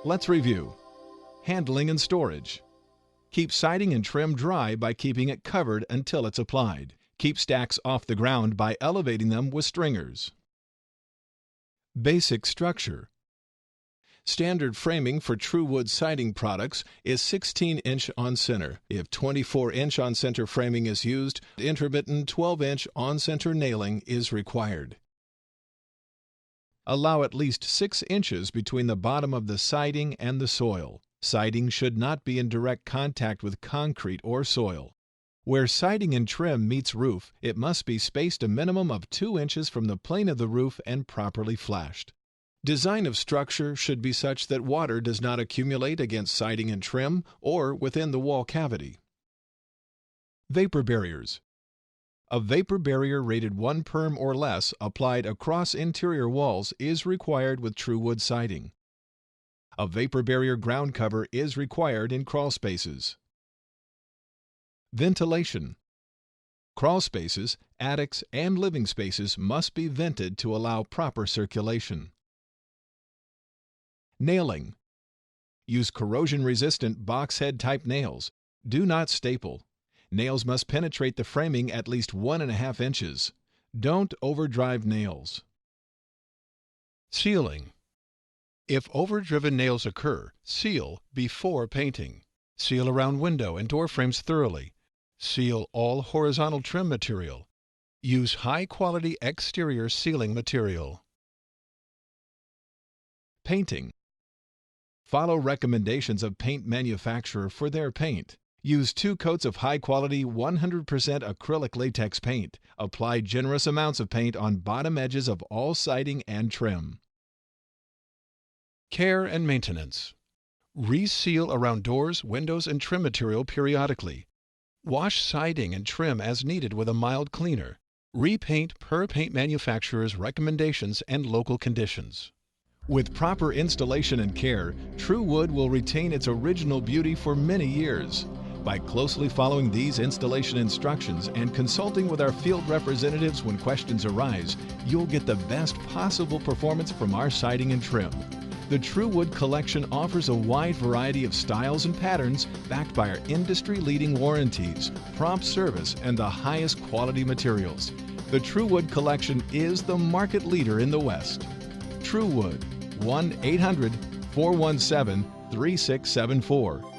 Let's review. Handling and storage. Keep siding and trim dry by keeping it covered until it's applied. Keep stacks off the ground by elevating them with stringers. Basic structure. Standard framing for TruWood siding products is 16-inch on-center. If 24-inch on-center framing is used, intermittent 12-inch on-center nailing is required. Allow at least 6 inches between the bottom of the siding and the soil. Siding should not be in direct contact with concrete or soil. Where siding and trim meets roof, it must be spaced a minimum of 2 inches from the plane of the roof and properly flashed. Design of structure should be such that water does not accumulate against siding and trim or within the wall cavity. Vapor barriers. A vapor barrier rated 1 perm or less applied across interior walls is required with TruWood siding. A vapor barrier ground cover is required in crawl spaces. Ventilation. Crawl spaces, attics, and living spaces must be vented to allow proper circulation. Nailing. Use corrosion-resistant box-head type nails. Do not staple. Nails must penetrate the framing at least 1.5 inches. Don't overdrive nails. Sealing. If overdriven nails occur, seal before painting. Seal around window and door frames thoroughly. Seal all horizontal trim material. Use high-quality exterior sealing material. Painting. Follow recommendations of paint manufacturer for their paint. Use 2 coats of high-quality 100% acrylic latex paint. Apply generous amounts of paint on bottom edges of all siding and trim. Care and maintenance. Reseal around doors, windows, and trim material periodically. Wash siding and trim as needed with a mild cleaner. Repaint per paint manufacturer's recommendations and local conditions. With proper installation and care, TruWood will retain its original beauty for many years. By closely following these installation instructions and consulting with our field representatives when questions arise, you'll get the best possible performance from our siding and trim. The TruWood collection offers a wide variety of styles and patterns backed by our industry-leading warranties, prompt service, and the highest quality materials. The TruWood collection is the market leader in the West. TruWood, 1-800-417-3674.